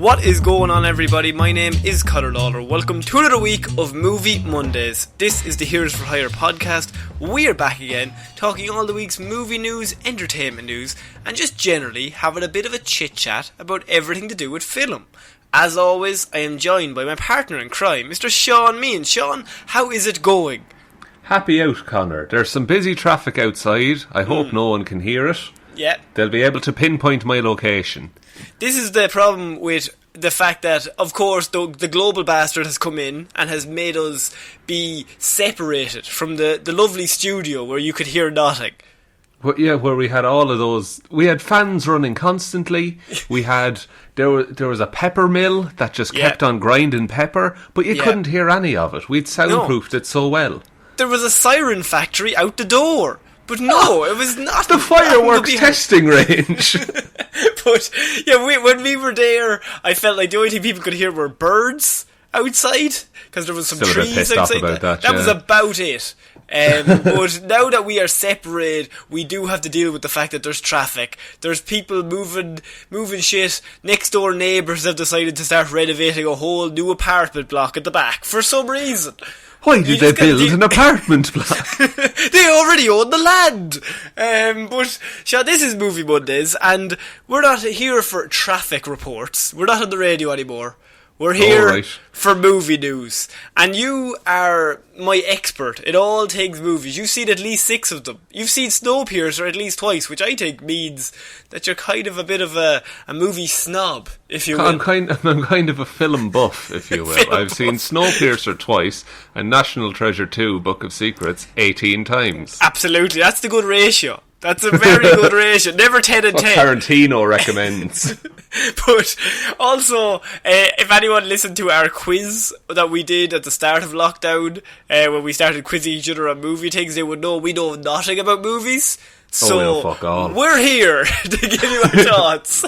What is going on, everybody? My name is Ciara Lawler. Welcome to another week of Movie Mondays. This is the Heroes for Hire podcast. We're back again, talking all the week's movie news, entertainment news, and just generally having a bit of a chit-chat about everything to do with film. As always, I am joined by my partner in crime, Mr. Shaun Meehan. Shaun, how is it going? Happy out, Connor. There's some busy traffic outside. I hope no one can hear it. Yeah. They'll be able to pinpoint my location. This is the problem with the fact that, of course, the global bastard has come in and has made us be separated from the lovely studio where you could hear nothing. Well, yeah, where we had all of those. We had fans running constantly. We had there was a pepper mill that just kept on grinding pepper, but you couldn't hear any of it. We'd soundproofed it so well. There was a siren factory out the door. But no, it was not the fireworks testing range. But yeah, when we were there, I felt like the only thing people could hear were birds outside because there was some trees outside. That was about it. But now that we are separated, we do have to deal with the fact that there's traffic. There's people moving shit. Next door neighbours have decided to start renovating a whole new apartment block at the back for some reason. Why did they build an apartment block? They already own the land. But, Sean, this is Movie Mondays, and we're not here for traffic reports. We're not on the radio anymore. We're here for movie news. And you are my expert in all things movies. You've seen at least 6 of them. You've seen Snowpiercer at least twice, which I think means that you're kind of a bit of a movie snob, if you will. I'm kind of a film buff, if you will. I've seen Snowpiercer twice and National Treasure 2, Book of Secrets, 18 times. Absolutely, that's the good ratio. That's a very good ratio. Never 10 and 10. Tarantino recommends. But also, if anyone listened to our quiz that we did at the start of lockdown, when we started quizzing each other on movie things, they would know we know nothing about movies. So fuck all. We're here to give you our thoughts.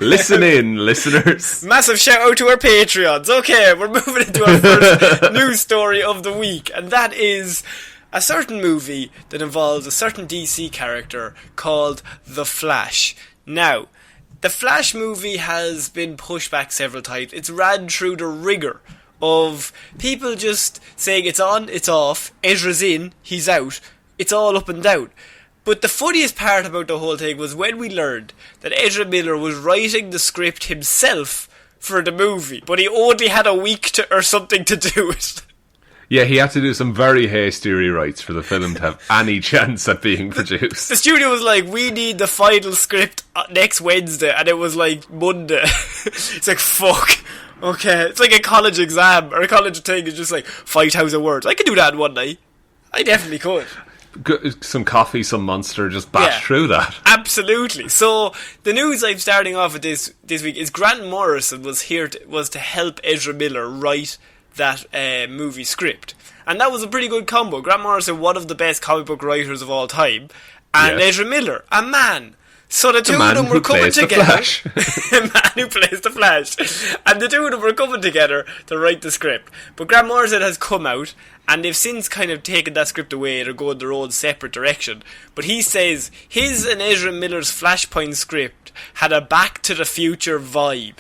Listen in, listeners. Massive shout out to our Patreons. Okay, we're moving into our first news story of the week, and that is a certain movie that involves a certain DC character called The Flash. Now, the Flash movie has been pushed back several times. It's ran through the rigour of people just saying it's on, it's off, Ezra's in, he's out, it's all up and down. But the funniest part about the whole thing was when we learned that Ezra Miller was writing the script himself for the movie, but he only had a week or something to do it. Yeah, he had to do some very hasty rewrites for the film to have any chance at being produced. The studio was like, we need the final script next Wednesday, and it was like Monday. It's like, fuck. Okay, it's like a college exam, or a college thing is just like 5,000 words. I could do that in one night. I definitely could. Some coffee, some Monster, just bash through that. Absolutely. So, the news I'm starting off with this week is Grant Morrison was to help Ezra Miller write that movie script, and that was a pretty good combo. Grant Morrison, one of the best comic book writers of all time, and Ezra Miller, a man. So the two of them were coming together. A man who plays the Flash, and the two of them were coming together to write the script. But Grant Morrison has come out, and they've since kind of taken that script away. They're going their own separate direction. But he says his and Ezra Miller's Flashpoint script had a Back to the Future vibe.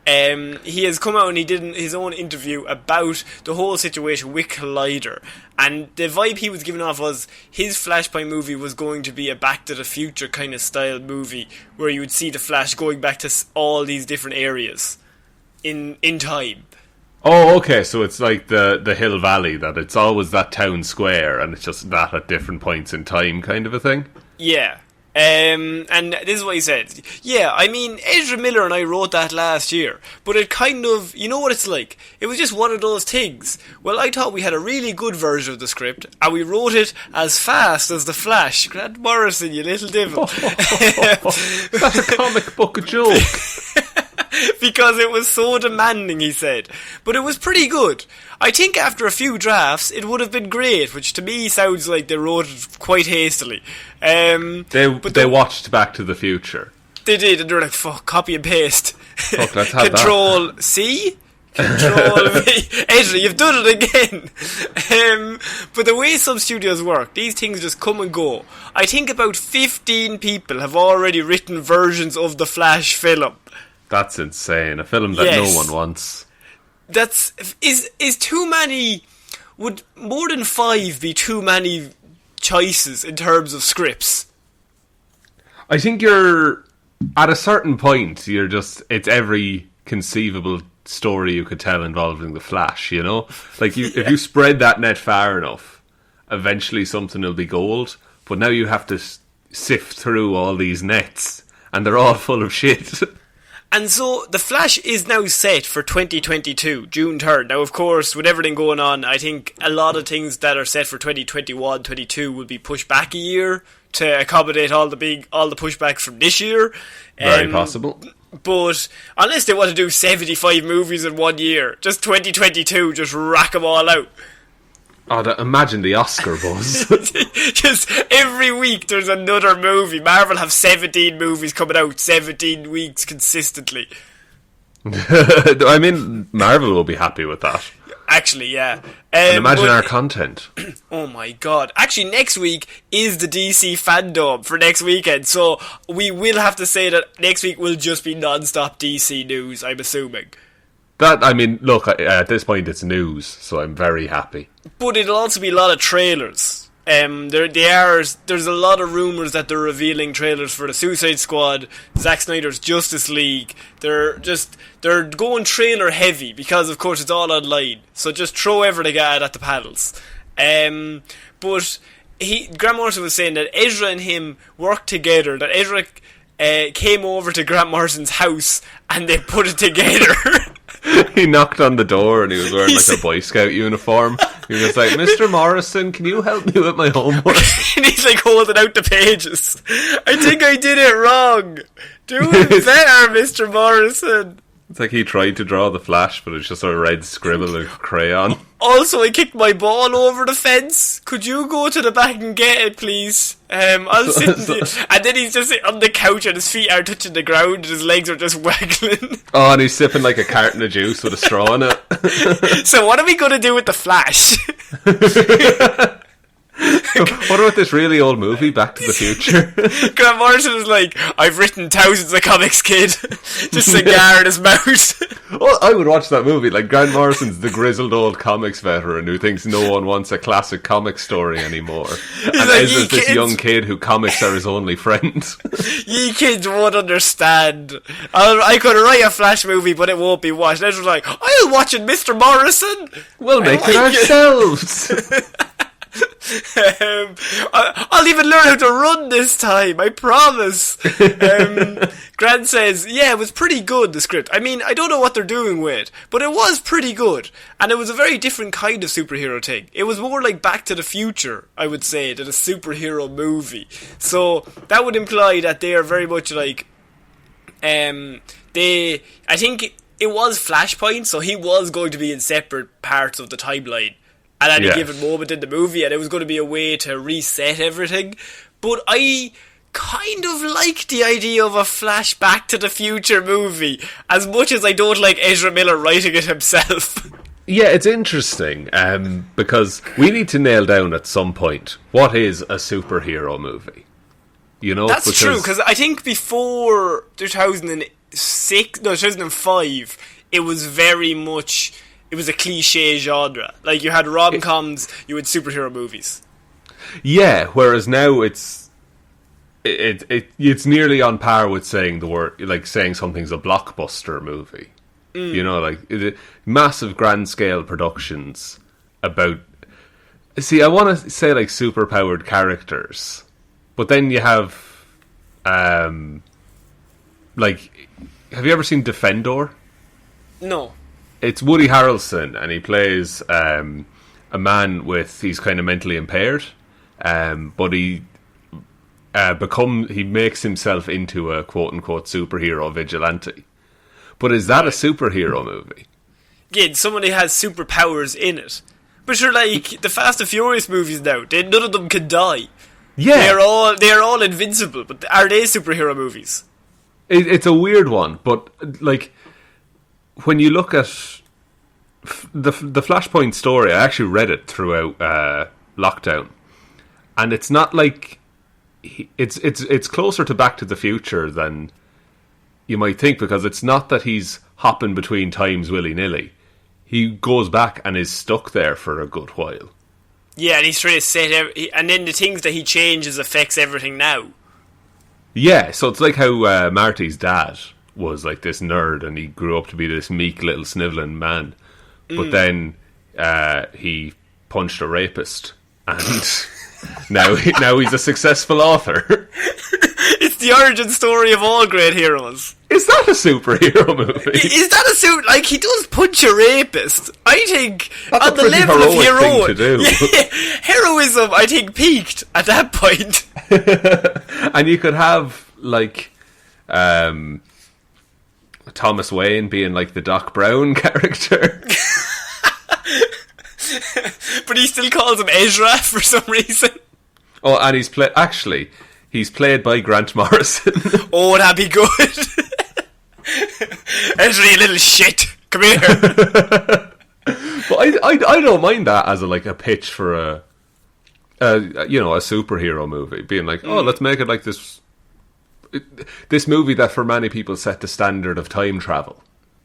He has come out and he did his own interview about the whole situation with Collider, and the vibe he was giving off was his Flashpoint movie was going to be a Back to the Future kind of style movie where you would see the Flash going back to all these different areas in time. Oh, okay, so it's like the Hill Valley, that it's always that town square and it's just that at different points in time kind of a thing? Yeah. And this is what he said. Yeah, I mean, Ezra Miller and I wrote that last year, but it kind of, you know what it's like? It was just one of those things. Well, I thought we had a really good version of the script, and we wrote it as fast as the Flash. Grant Morrison, you little devil. That's a comic book joke. Because it was so demanding, he said. But it was pretty good. I think after a few drafts, it would have been great, which to me sounds like they wrote it quite hastily. They watched Back to the Future. They did, and they were like, fuck, copy and paste. Fuck, let's have Control that. C? Control V. Ezra, you've done it again. But the way some studios work, these things just come and go. I think about 15 people have already written versions of the Flash film. That's insane. A film that no one wants. Is too many. Would more than 5 be too many choices in terms of scripts? I think you're at a certain point. It's every conceivable story you could tell involving the Flash. You know, like if you spread that net far enough, eventually something will be gold. But now you have to sift through all these nets, and they're all full of shit. And so the Flash is now set for 2022, June 3rd. Now, of course, with everything going on, I think a lot of things that are set for 2021, 22 will be pushed back a year to accommodate all the pushbacks from this year. Very possible. But unless they want to do 75 movies in 1 year, just 2022, just rack them all out. Oh, imagine the Oscar buzz. Just every week there's another movie. Marvel have 17 movies coming out, 17 weeks consistently. I mean, Marvel will be happy with that. Actually, yeah. And imagine our content. Oh my god. Actually, next week is the DC fandom for next weekend, so we will have to say that next week will just be non-stop DC news, I'm assuming. Look, at this point it's news, so I'm very happy. But it'll also be a lot of trailers. There's a lot of rumours that they're revealing trailers for the Suicide Squad, Zack Snyder's Justice League. They're going trailer heavy because, of course, it's all online. So just throw everything at the panels. But Grant Morrison was saying that Ezra and him worked together. That Ezra came over to Grant Morrison's house and they put it together. He knocked on the door and he was wearing like a Boy Scout uniform. He was like, Mr. Morrison, can you help me with my homework? And he's like holding out the pages. I think I did it wrong. Do it better, Mr. Morrison. It's like he tried to draw the Flash, but it's just a red scribble of crayon. Also, I kicked my ball over the fence. Could you go to the back and get it, please? I'll sit and then he's just on the couch and his feet are touching the ground and his legs are just waggling. Oh, and he's sipping like a carton of juice with a straw in it. So what are we going to do with the Flash? What about this really old movie, Back to the Future? Grant Morrison is like, I've written thousands of comics, kid. Just cigar in his mouth. Well, I would watch that movie. Like, Grant Morrison's the grizzled old comics veteran who thinks no one wants a classic comic story anymore. And like, Ezra's this young kid who comics are his only friend. Ye kids won't understand. I could write a Flash movie, but it won't be watched. Ezra's like, I'll watch it, Mr. Morrison. We'll make it ourselves. I'll even learn how to run this time, I promise. Grant says, yeah, it was pretty good, the script. I mean, I don't know what they're doing with it, but it was pretty good. And it was a very different kind of superhero thing. It was more like Back to the Future, I would say, than a superhero movie. So that would imply that they are very much like I think it was Flashpoint, so he was going to be in separate parts of the timeline at any given moment in the movie, and it was going to be a way to reset everything. But I kind of like the idea of a Flash Back to the Future movie, as much as I don't like Ezra Miller writing it himself. Yeah, it's interesting, because we need to nail down at some point what is a superhero movie. You know, that's true, because I think before 2005, it was very much... It was a cliche genre. Like, you had rom-coms, you had superhero movies. Yeah, whereas now it's nearly on par with saying the word, like saying something's a blockbuster movie. You know, like massive grand scale productions about. See, I want to say like superpowered characters, but then you have, like, have you ever seen Defendor? No. It's Woody Harrelson, and he plays a man he's kind of mentally impaired, but he makes himself into a quote unquote superhero vigilante. But is that a superhero movie? Again, somebody has superpowers in it. But sure, like the Fast and Furious movies now, none of them can die. Yeah, they are all invincible. But are they superhero movies? It's a weird one, but like, when you look at the Flashpoint story, I actually read it throughout lockdown, and it's not like it's closer to Back to the Future than you might think, because it's not that he's hopping between times willy-nilly. He goes back and is stuck there for a good while. Yeah, and he's trying to set and then the things that he changes affects everything now. Yeah, so it's like how Marty's dad was like this nerd and he grew up to be this meek little snivelling man. But then he punched a rapist and now he's a successful author. It's the origin story of all great heroes. Is that a superhero movie? Is that a like, he does punch a rapist. I think that's on the level of heroism, I think peaked at that point. And you could have like Thomas Wayne being like the Doc Brown character. But he still calls him Ezra for some reason. Oh, and he's played by Grant Morrison. Oh, that'd be good. Ezra, you little shit. Come here. But I don't mind that as a pitch for a superhero movie, being like, oh, let's make it like this movie that for many people set the standard of time travel.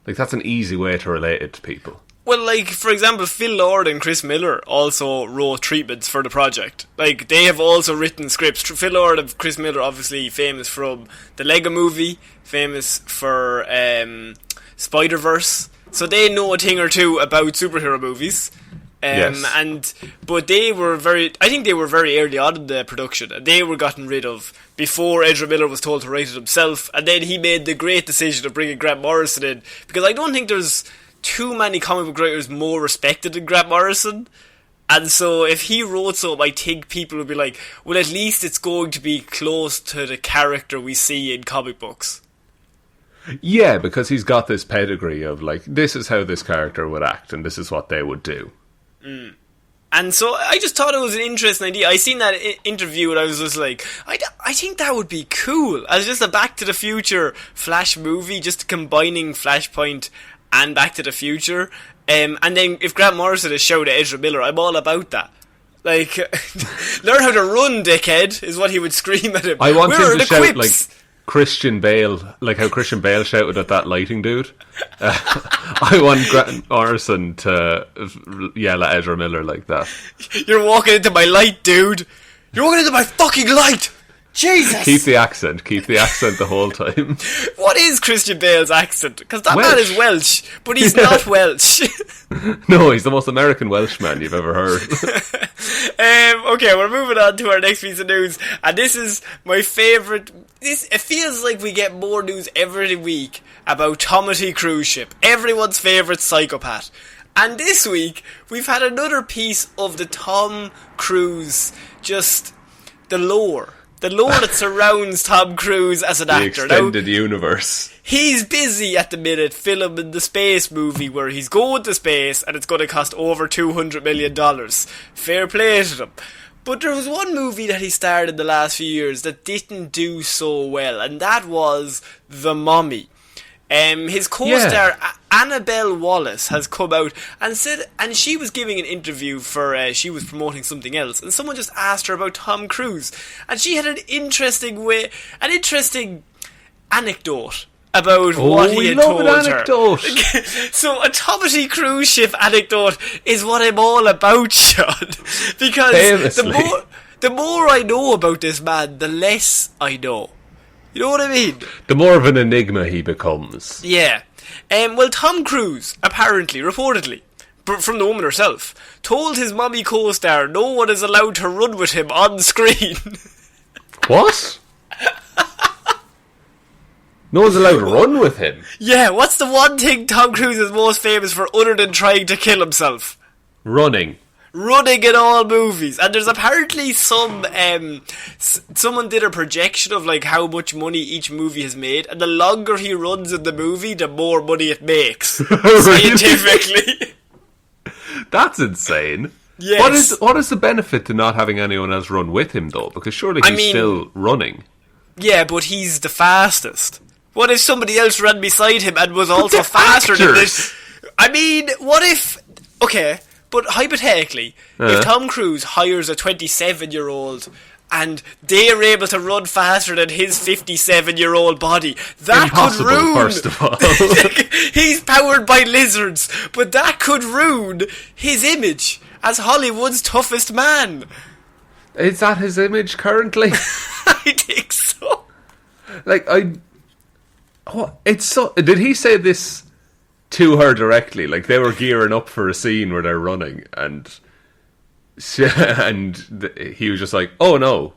Like, that's an easy way to relate it to people. Well, like, for example, Phil Lord and Chris Miller also wrote treatments for the project. Like, they have also written scripts. Phil Lord and Chris Miller, obviously famous from the Lego Movie, famous for Spider-Verse. So they know a thing or two about superhero movies. Yes. But they were I think they were very early on in the production. They were gotten rid of before Ezra Miller was told to write it himself. And then he made the great decision of bringing Grant Morrison in. Because I don't think there's too many comic book writers more respected than Grant Morrison. And so if he wrote something, I think people would be like, well, at least it's going to be close to the character we see in comic books. Yeah, because he's got this pedigree of like, this is how this character would act and this is what they would do. And so I just thought it was an interesting idea. I seen that interview and I was just like, I think that would be cool as just a Back to the Future Flash movie, just combining Flashpoint and Back to the Future. And then if Grant Morrison is showed at Ezra Miller, I'm all about that. Like, learn how to run, dickhead, is what he would scream at him. I want Where him to shout quips? like Christian Bale, like how Christian Bale shouted at that lighting dude. I want Grant Morrison to yell at Ezra Miller like that. You're walking into my light, dude. You're walking into my fucking light. Jesus. Keep the accent the whole time. What is Christian Bale's accent? Because that Welsh. man is Welsh, but he's not Welsh. No, he's the most American Welshman you've ever heard. Okay, we're moving on to our next piece of news, and this is my favourite. It feels like we get more news every week about Tomothy cruise ship, everyone's favourite psychopath. And this week, we've had another piece of the Tom Cruise, just the lore that surrounds Tom Cruise as an actor. The extended universe. He's busy at the minute filming the space movie where he's going to space and it's going to cost over $200 million. Fair play to them. But there was one movie that he starred in the last few years that didn't do so well, and that was The Mummy. His co-star Annabelle Wallis has come out and said, and she was giving an interview for, she was promoting something else, and someone just asked her about Tom Cruise, and she had an interesting anecdote about what he had told her. So a Tomothy cruise ship anecdote is what I'm all about, Sean, because Famously. the more I know about this man, the less I know. You know what I mean? The more of an enigma he becomes. Yeah. Well, Tom Cruise, apparently, reportedly, from the woman herself, told his mummy co-star no one is allowed to run with him on screen. What? No one's allowed to run with him? Yeah, what's the one thing Tom Cruise is most famous for other than trying to kill himself? Running in all movies. And there's apparently someone did a projection of like how much money each movie has made, and the longer he runs in the movie, the more money it makes. Scientifically. That's insane. Yes. What is the benefit to not having anyone else run with him though? Because surely he's still running. Yeah, but he's the fastest. What if somebody else ran beside him and was also faster than this? I mean, what if... Okay, but hypothetically, if Tom Cruise hires a 27-year-old and they're able to run faster than his 57-year-old body. That Impossible, could ruin... first of all. He's powered by lizards, but that could ruin his image as Hollywood's toughest man. Is that his image currently? I think so. It's so... Did he say this to her directly? Like, they were gearing up for a scene where they're running, and he was just like, "Oh no,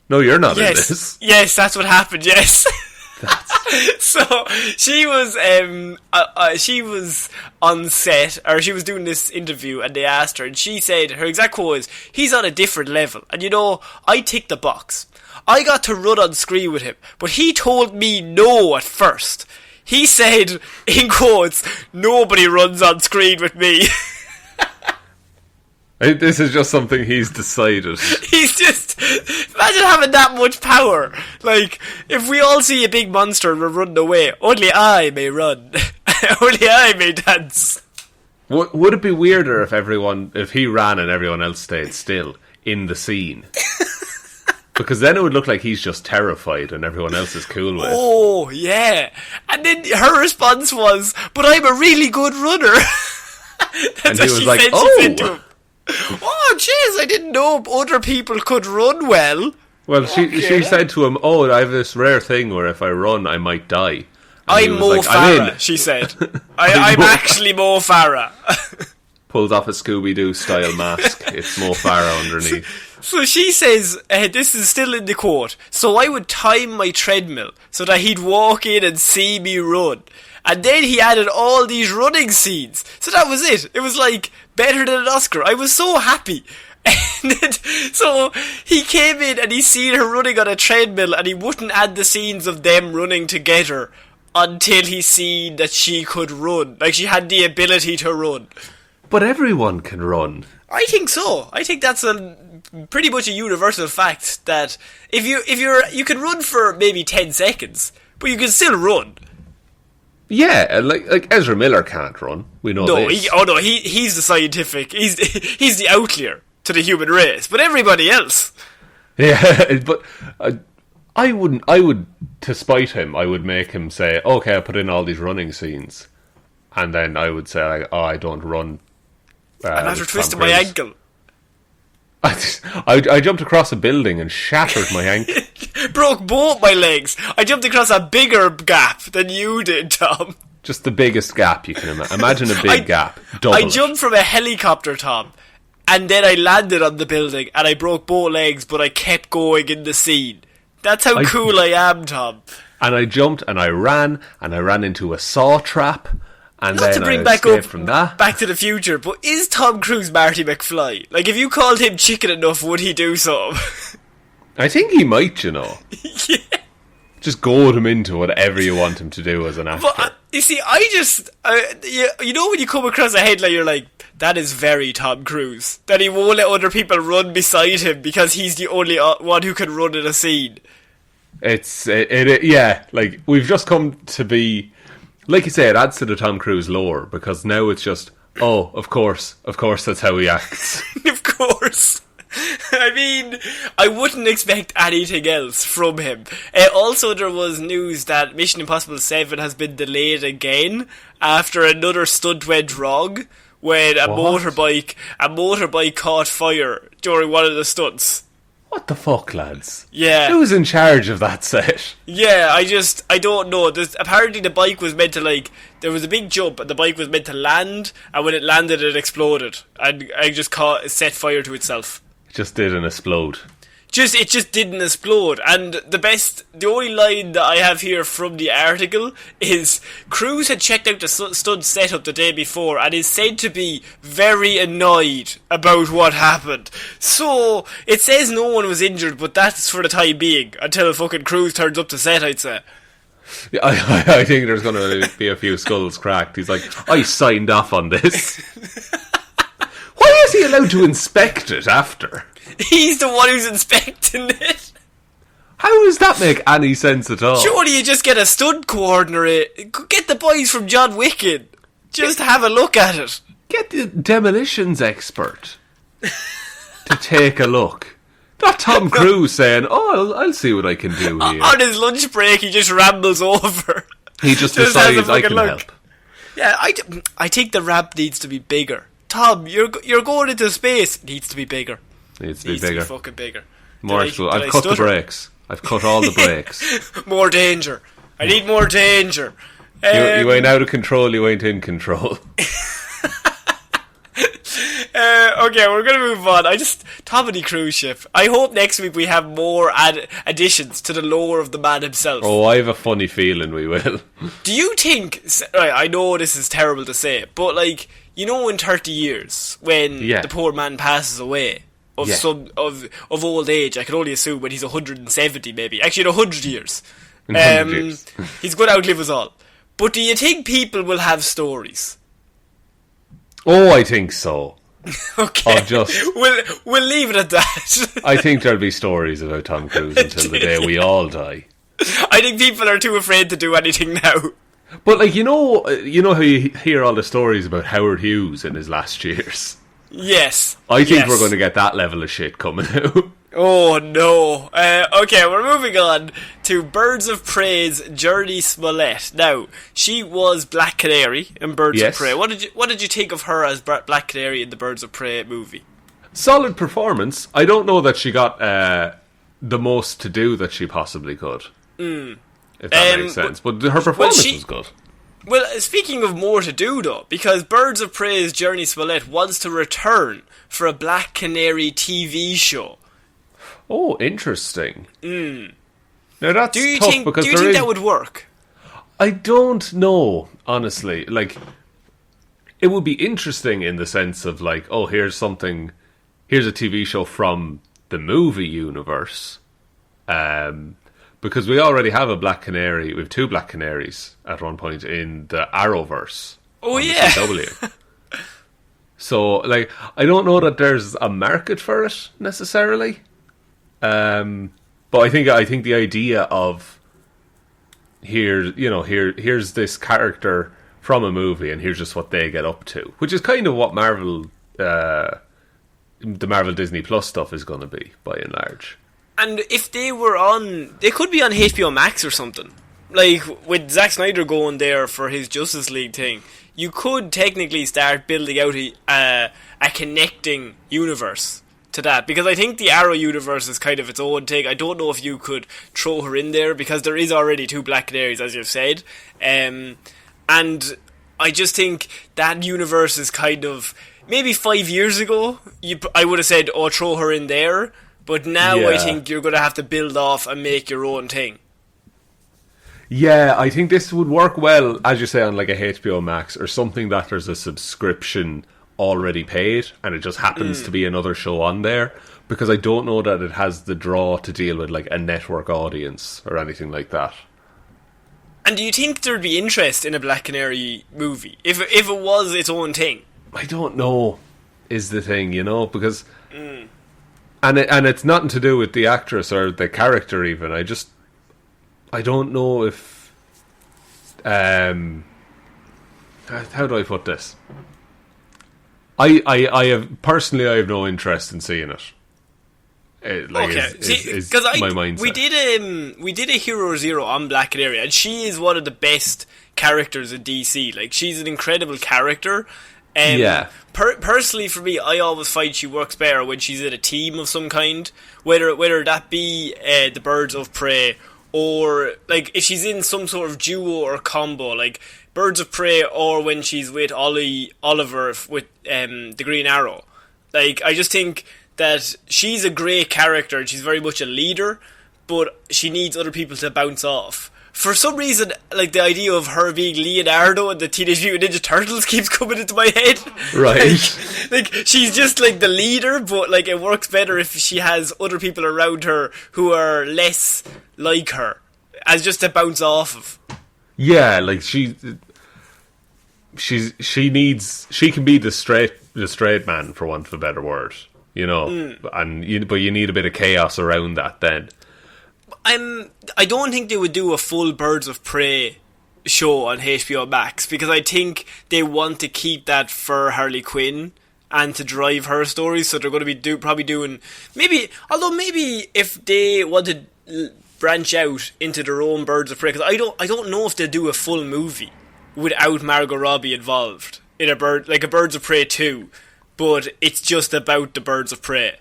you're not in this." Yes, that's what happened. Yes. So she was on set, or she was doing this interview, and they asked her, and she said her exact quote is, "He's on a different level, and I ticked the box. I got to run on screen with him, but he told me no at first. He said, in quotes, 'Nobody runs on screen with me.'" This is just something he's decided. He's just... Imagine having that much power. Like, if we all see a big monster and we're running away, only I may run. Only I may dance. Would it be weirder if he ran and everyone else stayed still in the scene? Because then it would look like he's just terrified and everyone else is cool with it. Oh, yeah. And then her response was, "But I'm a really good runner." And he was like, "Oh! Oh, jeez, I didn't know other people could run well." Well, she said to him, "Oh, I have this rare thing where if I run, I might die." I'm Mo Farah, she said. I'm actually Mo Farah. Pulls off a Scooby-Doo style mask. It's Mo Farah underneath. So she says, this is still in the quote, "So I would time my treadmill so that he'd walk in and see me run. And then he added all these running scenes. So that was it. It was like better than an Oscar. I was so happy." And then, so he came in and he seen her running on a treadmill, and he wouldn't add the scenes of them running together until he seen that she could run. Like, she had the ability to run. But everyone can run. I think so. I think that's pretty much a universal fact that if you can run for maybe 10 seconds, but you can still run. Yeah, like Ezra Miller can't run. We know this. He's the scientific. He's the outlier to the human race. But everybody else. Yeah, but I would, to spite him, I would make him say, "Okay, I put in all these running scenes," and then I would say, like, "Oh, I don't run." And after twisting my ankle. I jumped across a building and shattered my ankle. Broke both my legs. I jumped across a bigger gap than you did, Tom. Just the biggest gap you can imagine. Imagine a big gap. I jumped from a helicopter, Tom, and then I landed on the building, and I broke both legs, but I kept going in the scene. That's how cool I am, Tom. And I jumped, and I ran into a saw trap. And not then to bring I back up from that. Back to the Future, but is Tom Cruise Marty McFly? Like, if you called him chicken enough, would he do so? I think he might, Yeah. Just goad him into whatever you want him to do as an actor. But, you see, I just... you know when you come across a headline, you're like, that is very Tom Cruise. That he won't let other people run beside him because he's the only one who can run in a scene. Yeah, like, we've just come to be... Like you say, it adds to the Tom Cruise lore, because now it's just, oh, of course that's how he acts. Of course. I mean, I wouldn't expect anything else from him. Also, there was news that Mission Impossible 7 has been delayed again after another stunt went wrong when a motorbike caught fire during one of the stunts. What the fuck, lads? Yeah. Who's in charge of that set? Yeah, I don't know. Apparently the bike was meant to, there was a big jump and the bike was meant to land, and when it landed it exploded. And I just set fire to itself. It just didn't explode. It just didn't explode. And the only line that I have here from the article is Cruise had checked out the stunt setup the day before and is said to be very annoyed about what happened. So it says no one was injured, but that's for the time being until fucking Cruise turns up to set, I'd say. Yeah, I think there's going to be a few skulls cracked. He's like, I signed off on this. Why is he allowed to inspect it after? He's the one who's inspecting it. How does that make any sense at all? Surely you just get a stunt coordinator. Get the boys from John Wick in. Just have a look at it. Get the demolitions expert to take a look. Not Tom Cruise saying, "Oh, I'll see what I can do here." On his lunch break, he just rambles over. He just decides I can help. Yeah, I think the ramp needs to be bigger. Tom, you're going into space. It needs to be bigger. Needs to be fucking bigger. More explosive. I've cut the brakes. I've cut all the brakes. More danger. I need more danger. You ain't out of control. You ain't in control. Okay, we're going to move on. Tomothy cruise ship. I hope next week we have more additions to the lore of the man himself. Oh, I have a funny feeling we will. Do you think... Right, I know this is terrible to say, but like, you know, in 30 years, when the poor man passes away of old age, I can only assume when he's 170 maybe. Actually, in 100 years. 100 years. He's going to outlive us all. But do you think people will have stories? Oh, I think so. Okay, we'll leave it at that. I think there'll be stories about Tom Cruise until the day we all die. I think people are too afraid to do anything now. But like you know how you hear all the stories about Howard Hughes in his last years. Yes, I think we're going to get that level of shit coming out. Oh no. Okay, we're moving on to Birds of Prey's Journey Smollett. Now, she was Black Canary in Birds of Prey. What did you think of her as Black Canary in the Birds of Prey movie? Solid performance. I don't know that she got the most to do that she possibly could. If that makes sense. But her performance was good. Well, speaking of more to do though, because Birds of Prey's Journey Smollett wants to return for a Black Canary TV show. Oh, interesting. Now that's do you tough think that would work? I don't know, honestly. Like, it would be interesting in the sense of like, oh, here's a TV show from the movie universe. Because we already have a Black Canary. We have 2 Black Canaries at one point in the Arrowverse. Oh yeah. CW. So, like, I don't know that there's a market for it necessarily. But I think the idea of here's this character from a movie and here's just what they get up to, which is kind of what Marvel, the Marvel Disney Plus stuff is going to be by and large. And if they could be on HBO Max or something. Like with Zack Snyder going there for his Justice League thing, you could technically start building out a connecting universe to that, because I think the Arrow universe is kind of its own thing. I don't know if you could throw her in there because there is already 2 Black Canaries, as you've said, and I just think that universe is kind of, maybe 5 years ago I would have said, oh, throw her in there, but now I think you're going to have to build off and make your own thing. Yeah, I think this would work well, as you say, on like a HBO Max or something that there's a subscription already paid and it just happens to be another show on there, because I don't know that it has the draw to deal with like a network audience or anything like that. And do you think there'd be interest in a Black Canary movie if it was its own thing? I don't know, is the thing, because and it's nothing to do with the actress or the character even. I don't know if how do I put this? I have no interest in seeing it. Is my mindset. We did a Hero Zero on Black Canary, and she is one of the best characters in DC. Like, she's an incredible character. Personally, for me, I always find she works better when she's in a team of some kind. Whether that be the Birds of Prey, or like if she's in some sort of duo or combo, like Birds of Prey, or when she's with Oliver with the Green Arrow. Like, I just think that she's a great character and she's very much a leader, but she needs other people to bounce off. For some reason, like, the idea of her being Leonardo and the Teenage Mutant Ninja Turtles keeps coming into my head. Right. Like she's just like the leader, but like it works better if she has other people around her who are less like her, as just to bounce off of. Yeah, like she can be the straight man, for want of a better word, but you need a bit of chaos around that then. I don't think they would do a full Birds of Prey show on HBO Max, because I think they want to keep that for Harley Quinn and to drive her stories. So they're going to be probably doing maybe if they want to branch out into their own Birds of Prey, because I don't know if they'll do a full movie without Margot Robbie involved in a Birds of Prey 2, but it's just about the Birds of Prey.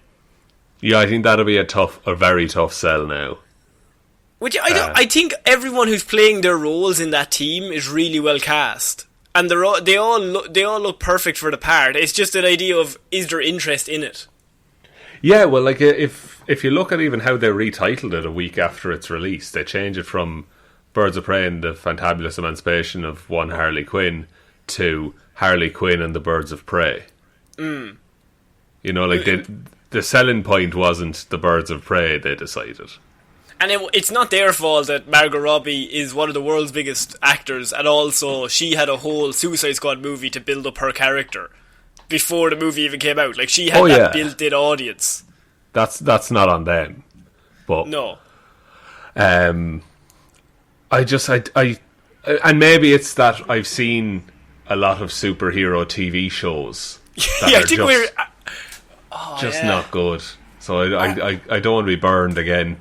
Yeah, I think that'll be a very tough sell now. Which I think everyone who's playing their roles in that team is really well cast, and they all look perfect for the part. It's just an idea of, is there interest in it? Yeah, well, like if you look at even how they retitled it a week after its release, they changed it from Birds of Prey and the Fantabulous Emancipation of One Harley Quinn to Harley Quinn and the Birds of Prey. You know, like the selling point wasn't the Birds of Prey, they decided. And it's not their fault that Margot Robbie is one of the world's biggest actors, and also she had a whole Suicide Squad movie to build up her character before the movie even came out. Like, she had that built-in audience. That's not on them. But no. And maybe it's that I've seen a lot of superhero TV shows that are just not good. So I don't want to be burned again.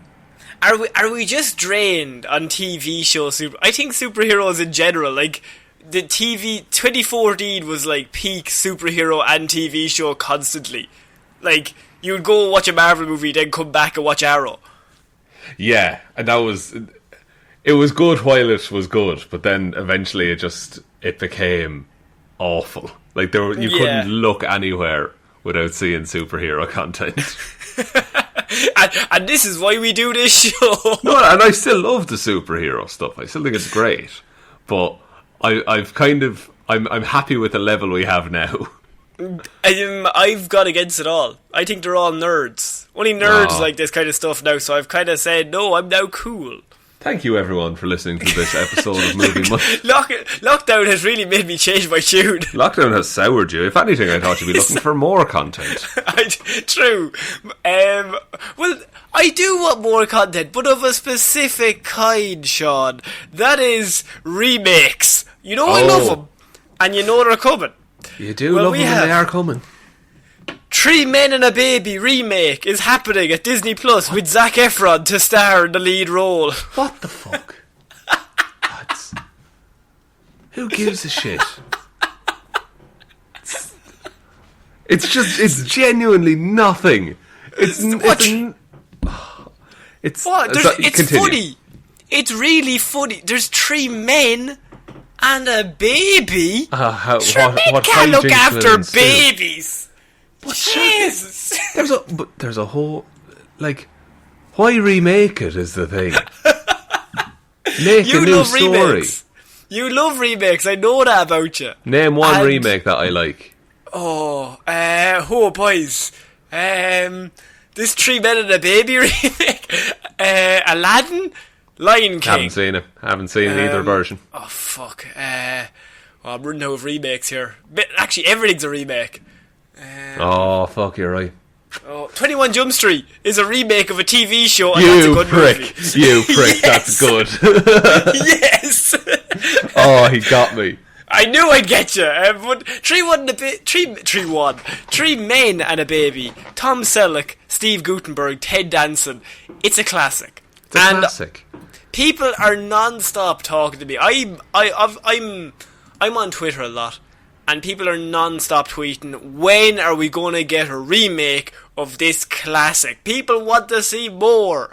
Are we just drained on TV shows? I think superheroes in general, like the TV 2014 was like peak superhero and TV show constantly. Like, you'd go watch a Marvel movie, then come back and watch Arrow. Yeah, and it was good while it was good, but then eventually it became awful. Like, you couldn't look anywhere without seeing superhero content. And this is why we do this show. No, and I still love the superhero stuff. I still think it's great, but I'm happy with the level we have now. I've gone against it all. I think they're all nerds. Only nerds like this kind of stuff now. So I've kind of said, no, I'm now cool. Thank you, everyone, for listening to this episode of Movie Month. Lockdown has really made me change my tune. Lockdown has soured you. If anything, I thought you'd be looking for more content. True. Well, I do want more content, but of a specific kind, Sean. That is remakes. You know I love them, and you know they're coming. You do love them when they are coming. 3 Men and a Baby remake is happening at Disney Plus with Zac Efron to star in the lead role. What the fuck? Who gives a shit? It's genuinely nothing. It's funny. It's really funny. There's 3 men and a baby. What can't look after babies. But Jesus! There's a whole, like, why remake it is the thing. Make a new story. Remakes. You love remakes. I know that about you. Name one remake that I like. Boys. This 3 Men and a Baby remake. Aladdin, Lion King. Haven't seen either version. Oh fuck. I'm running out of remakes here. But actually, everything's a remake. Fuck, you're right. 21 Jump Street is a remake of a TV show, and that's a good movie. You prick, that's good. Yes! Oh, he got me. I knew I'd get you. But 3 Men and a Baby. Tom Selleck, Steve Guttenberg, Ted Danson. It's a classic. It's a classic. People are non-stop talking to me. I'm on Twitter a lot. And people are non-stop tweeting, when are we going to get a remake of this classic? People want to see more.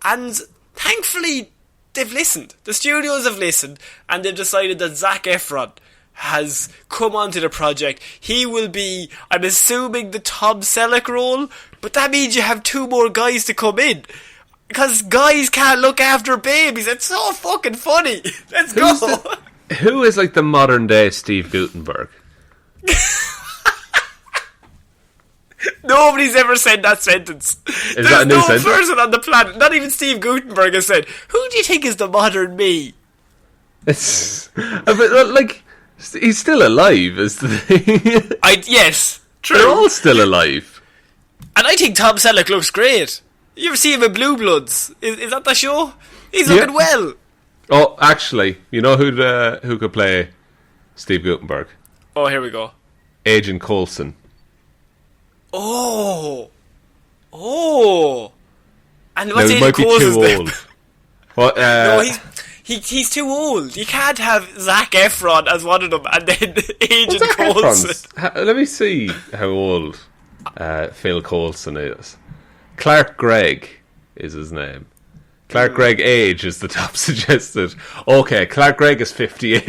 And thankfully, they've listened. The studios have listened, and they've decided that Zac Efron has come onto the project. He will be, I'm assuming, the Tom Selleck role, but that means you have 2 more guys to come in. Because guys can't look after babies. It's so fucking funny. Let's go. Who is like the modern day Steve Guttenberg? Nobody's ever said that sentence. Is that a new sentence? There's no person on the planet, not even Steve Guttenberg, has said, who do you think is the modern me? It's like, he's still alive, is the thing. Yes, true. They're all still alive. And I think Tom Selleck looks great. You ever see him in Blue Bloods? Is that the show? He's looking well. Oh, actually, you know who could play Steve Guttenberg? Oh, here we go. Agent Coulson Oh. Oh. And what's Now, he Agent might be Cole's too name? old. What? No, he's too old. You can't have Zac Efron as one of them and then Agent Coulson. Let me see how old Phil Coulson is. Clarke Gregg is his name. Clarke Gregg age is the top suggested. Okay, Clarke Gregg is 58.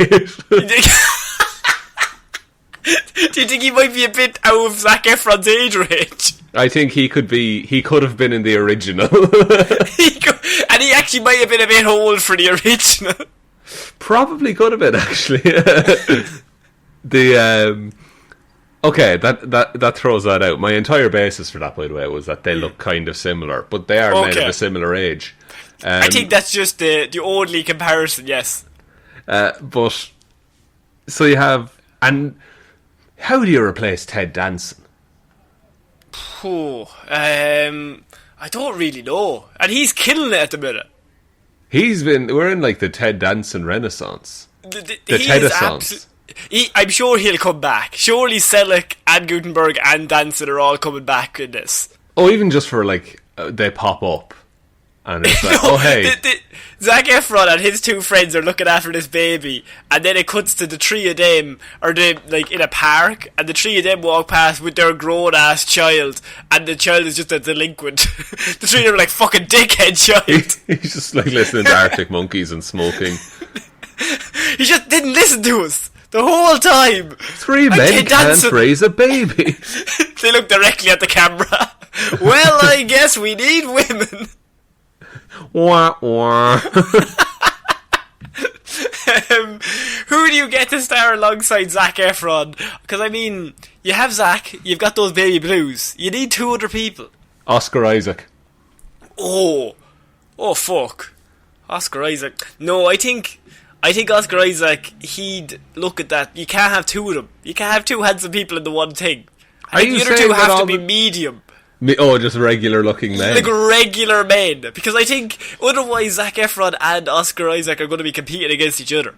Do you think he might be a bit out of Zac Efron's age range? I think he could have been in the original. And he actually might have been a bit old for the original. Probably could have been, actually. Okay, that throws that out. My entire basis for that, by the way, was that they look kind of similar, but they are made of a similar age. I think that's just the only comparison, yes. But so you have, and how do you replace Ted Danson? I don't really know, and he's killing it at the minute. We're in like the Ted Danson renaissance. The Ted-assance. I'm sure he'll come back. Surely Selleck and Guttenberg and Danson are all coming back in this. Oh, even just for like they pop up, and it's like, no, oh hey, Zac Efron and his two friends are looking after this baby, and then it cuts to the three of them, or they like in a park, and the three of them walk past with their grown ass child, and the child is just a delinquent. The three of them are like, fucking dickhead child. He's just like listening to Arctic Monkeys and smoking. He just didn't listen to us the whole time. Three men can't raise a baby. They look directly at the camera. Well, I guess we need women. Wah, wah. Who do you get to star alongside Zac Efron? Because, I mean, you have Zac, you've got those baby blues. You need two other people. Oscar Isaac. Oh, fuck. Oscar Isaac. No, I think Oscar Isaac, he'd look at that. You can't have two of them. You can't have two handsome people in the one thing. I think the other two have to be medium. Just regular looking men. Like regular men. Because I think otherwise Zac Efron and Oscar Isaac are going to be competing against each other.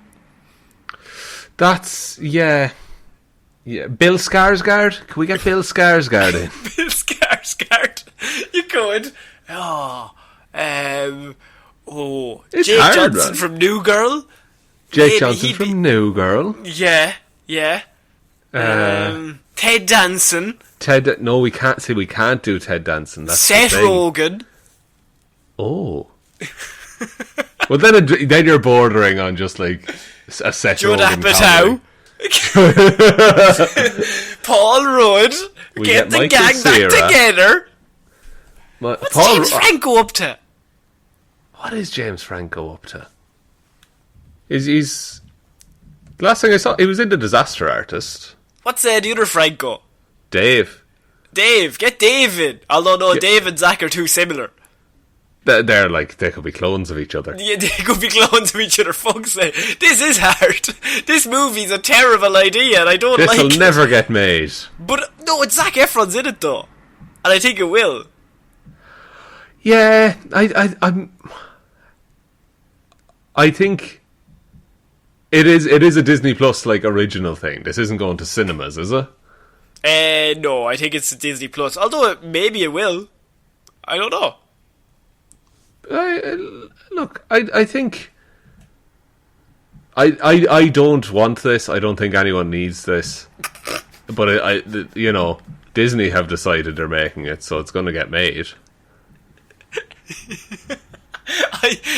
That's, yeah. Bill Skarsgård? Can we get Bill Skarsgård in? Bill Skarsgård? You could. Jake Johnson from New Girl? Jake Johnson from New Girl? Yeah. Ted Danson. No, we can't do Ted Danson. That's Seth Rogen. Oh. Well, then you're bordering on just like a Seth Rogen comedy. Paul Rudd. Get the gang Ciara back together. What's James Franco up to? What is James Franco up to? He's the last thing I saw, he was in The Disaster Artist. What's the other Franco? Dave, get David. Although no, Dave and Zach are too similar. They're like, they could be clones of each other. Yeah, they could be clones of each other. Fuck's sake. This is hard. This movie's a terrible idea, and I don't like it. This'll never get made. But no, it's Zac Efron's in it though, and I think it will. Yeah, I think it is a Disney Plus like original thing. This isn't going to cinemas, is it? No, I think it's Disney Plus. Although maybe it will. I don't know. I think I don't want this. I don't think anyone needs this. But Disney have decided they're making it, so it's going to get made.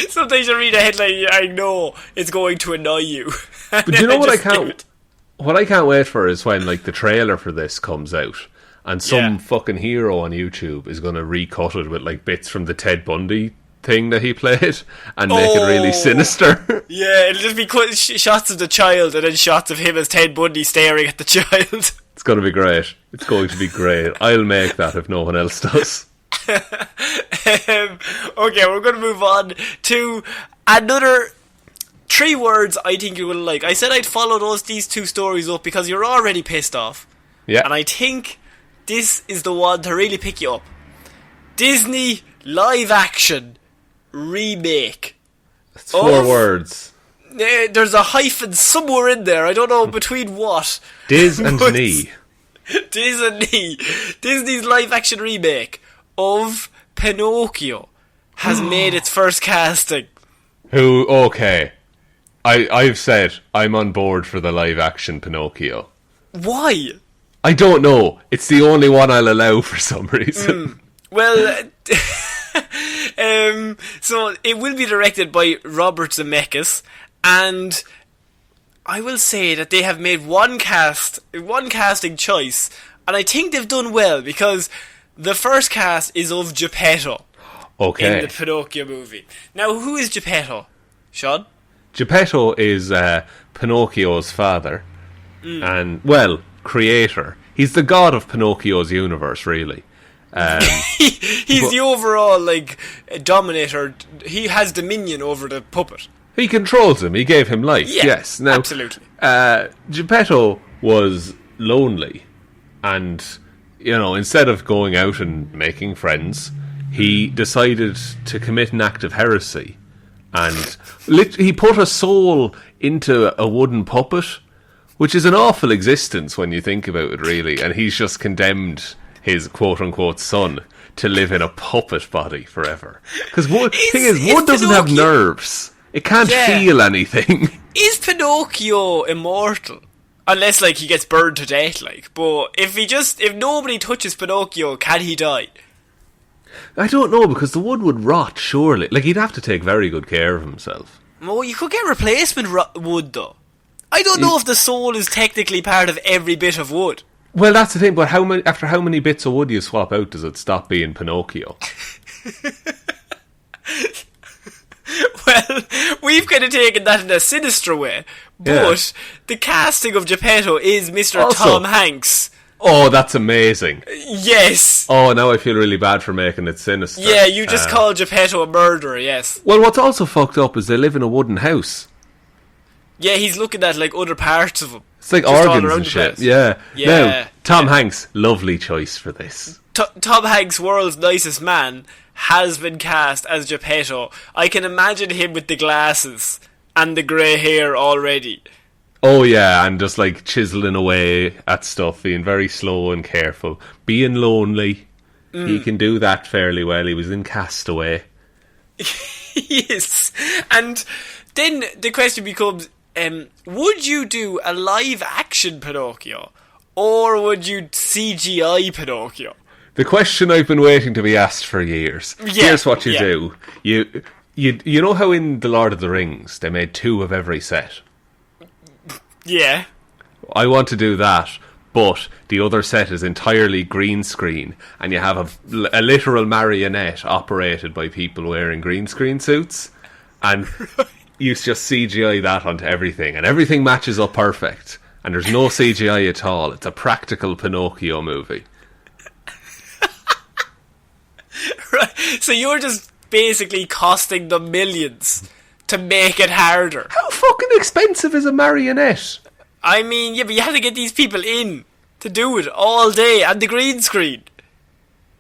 Sometimes you read a headline, I know it's going to annoy you. But you know what I can't wait for is when like the trailer for this comes out and some fucking hero on YouTube is going to recut it with like bits from the Ted Bundy thing that he played and make it really sinister. Yeah, it'll just be shots of the child and then shots of him as Ted Bundy staring at the child. It's going to be great. It's going to be great. I'll make that if no one else does. Okay, we're going to move on to another 3 words I think you will like. I said I'd follow these 2 stories up because you're already pissed off. Yeah. And I think this is the one to really pick you up. Disney live action remake. It's 4 words. There's a hyphen somewhere in there. I don't know between what. Diz and knee. Disney's live-action remake of Pinocchio has made its first casting. Okay. I've said I'm on board for the live-action Pinocchio. Why? I don't know. It's the only one I'll allow for some reason. Well, so it will be directed by Robert Zemeckis, and I will say that they have made one casting choice, and I think they've done well, because the first cast is of Geppetto in the Pinocchio movie. Now, who is Geppetto, Sean? Geppetto is Pinocchio's father, and, well, creator. He's the god of Pinocchio's universe, really. He's the overall, like, dominator. He has dominion over the puppet. He controls him. He gave him life. Yeah, yes. Now, absolutely. Geppetto was lonely, and, you know, instead of going out and making friends, he decided to commit an act of heresy, and he put a soul into a wooden puppet, which is an awful existence when you think about it, really, and he's just condemned his quote-unquote son to live in a puppet body forever. Because the thing is, wood doesn't have nerves. It can't feel anything. Is Pinocchio immortal? Unless, like, he gets burned to death, like. But if nobody touches Pinocchio, can he die? I don't know, because the wood would rot, surely. Like, he'd have to take very good care of himself. Well, you could get replacement wood, though. I don't know if the soul is technically part of every bit of wood. Well, that's the thing, but after how many bits of wood you swap out does it stop being Pinocchio? Well, we've kind of taken that in a sinister way, but the casting of Geppetto is Mr. Tom Hanks. Oh, that's amazing. Yes. Oh, now I feel really bad for making it sinister. Yeah, you just called Geppetto a murderer, yes. Well, what's also fucked up is they live in a wooden house. Yeah, he's looking at, like, other parts of him. It's like organs and shit. Yeah. Now, Tom Hanks, lovely choice for this. Tom Hanks, world's nicest man, has been cast as Geppetto. I can imagine him with the glasses and the grey hair already. Oh yeah, and just like chiseling away at stuff, being very slow and careful, being lonely. He can do that fairly well. He was in Castaway. Yes. And then the question becomes, would you do a live action Pinocchio, or would you CGI Pinocchio? The question I've been waiting to be asked for years. Yeah, here's what you do. You know how in The Lord of the Rings they made 2 of every set? Yeah. I want to do that, but the other set is entirely green screen, and you have a literal marionette operated by people wearing green screen suits, and you just CGI that onto everything, and everything matches up perfect, and there's no CGI at all. It's a practical Pinocchio movie. Right. So you're just basically costing them millions to make it harder. How fucking expensive is a marionette? I mean, yeah, but you have to get these people in to do it all day, and the green screen.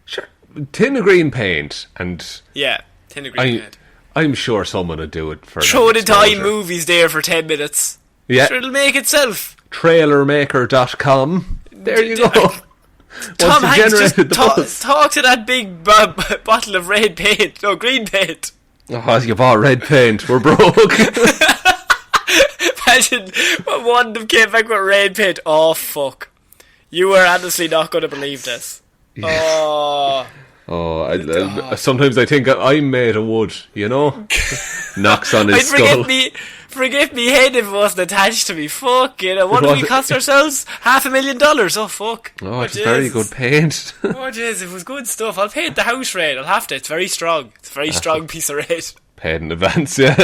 Sure. Tin of green paint, and... Yeah, tin of green paint. I'm sure someone would do it for... Throw the Time movies there for 10 minutes. Yeah. Sure, it'll make itself. Trailermaker.com. There you go. Tom Hanks just talk to that big bottle of red paint. No, green paint. Oh, you bought red paint. We're broke. Imagine one of them came back with red paint. Oh, fuck. You are honestly not going to believe this. Yeah. Sometimes I think I'm made of wood, you know? Knocks on his skull. Forget me head if it wasn't attached to me. Fuck, you know. What do we cost ourselves? $500,000. Oh, fuck. Oh, it's very good paint. Oh, jeez, it was good stuff. I'll paint the house red. I'll have to. It's very strong. It's a very strong piece of red. Paid in advance, yeah.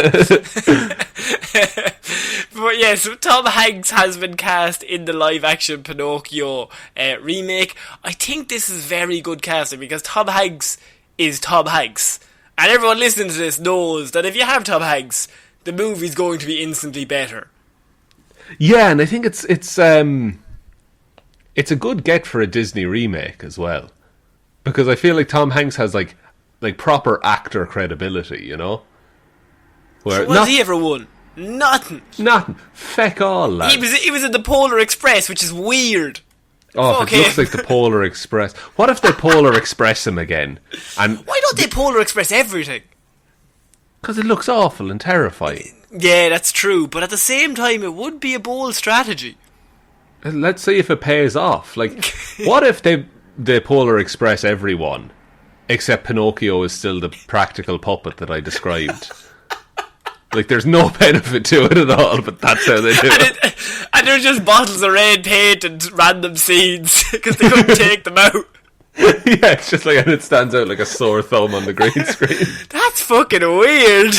But yes, Tom Hanks has been cast in the live-action Pinocchio remake. I think this is very good casting because Tom Hanks is Tom Hanks. And everyone listening to this knows that if you have Tom Hanks, the movie's going to be instantly better. Yeah, and I think it's a good get for a Disney remake as well. Because I feel like Tom Hanks has like proper actor credibility, you know? Where so what has he ever won? Nothing. Feck all, lad. He was in the Polar Express, which is weird. Oh, if it looks like the Polar Express. What if they Polar Express him again? And why don't they Polar Express everything? Because it looks awful and terrifying. Yeah, that's true. But at the same time, it would be a bold strategy. Let's see if it pays off. Like, what if they Polar Express everyone, except Pinocchio is still the practical puppet that I described? Like, there's no benefit to it at all, but that's how they do it. And there's just bottles of red paint and random scenes, because they couldn't take them out. Yeah, it's just like, and it stands out like a sore thumb on the green screen. That's fucking weird.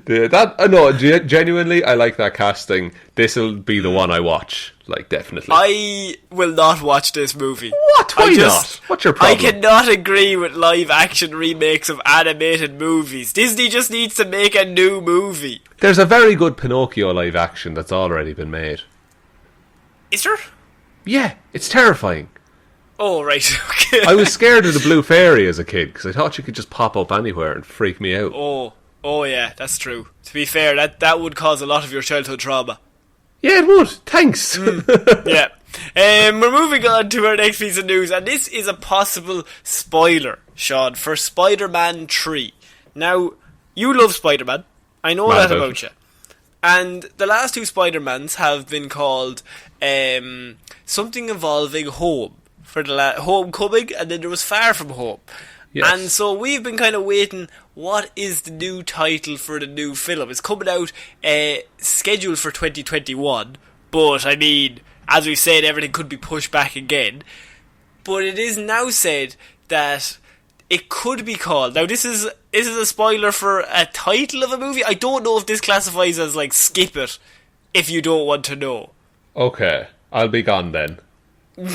Yeah, genuinely, I like that casting. This'll be the one I watch, like, definitely. I will not watch this movie. What? Why not? What's your problem? I cannot agree with live-action remakes of animated movies. Disney just needs to make a new movie. There's a very good Pinocchio live-action that's already been made. Is there? Yeah, it's terrifying. Oh, right, okay. I was scared of the Blue Fairy as a kid, because I thought she could just pop up anywhere and freak me out. Oh yeah, that's true. To be fair, that would cause a lot of your childhood trauma. Yeah, it would. Thanks. Yeah. We're moving on to our next piece of news, and this is a possible spoiler, Sean, for Spider-Man 3. Now, you love Spider-Man. I know that about you. And the last two Spider-Mans have been called something involving home. For the Homecoming, and then there was Far From Home. Yes. And so we've been kind of waiting, what is the new title for the new film? It's coming out scheduled for 2021, but I mean, as we said, everything could be pushed back again. But it is now said that it could be called, now this is a spoiler for a title of a movie. I don't know if this classifies as like skip it if you don't want to know. Okay, I'll be gone then. No,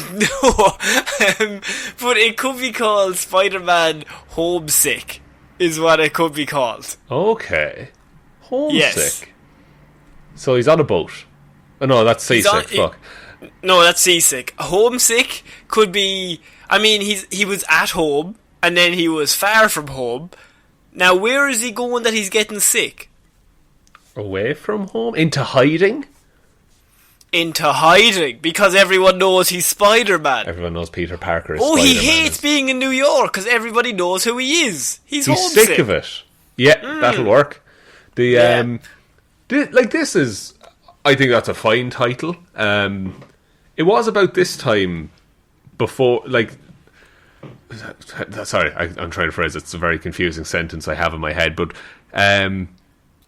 but it could be called Spider-Man Homesick, is what it could be called. Okay. Homesick. Yes. So he's on a boat. Oh no, that's seasick. Fuck. No, that's seasick. Homesick could be, I mean, he was at home, and then he was far from home. Now, where is he going that he's getting sick? Away from home? Into hiding? Into hiding, because everyone knows he's Spider-Man. Everyone knows Peter Parker is Spider-Man. He hates being in New York, because everybody knows who he is. He's homesick. Sick of it. Yeah, that'll work. This is, I think that's a fine title. It was about this time before, like, sorry, I'm trying to phrase it. It's a very confusing sentence I have in my head, but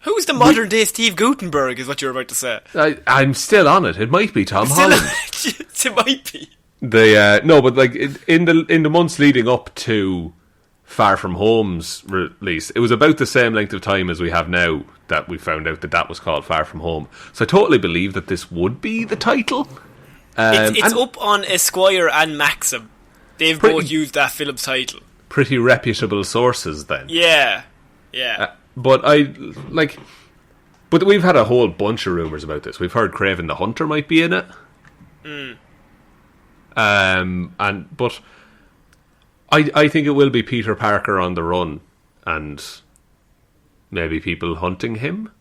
who's the modern day Steve Guttenberg is what you're about to say. I'm still on it. It might be Tom Holland. It might be. No, but like in the months leading up to Far From Home's release, it was about the same length of time as we have now that we found out that was called Far From Home. So I totally believe that this would be the title. It's up on Esquire and Maxim. They've both used that film's title. Pretty reputable sources then. Yeah. But we've had a whole bunch of rumours about this. We've heard Kraven the Hunter might be in it. But I think it will be Peter Parker on the run, and maybe people hunting him.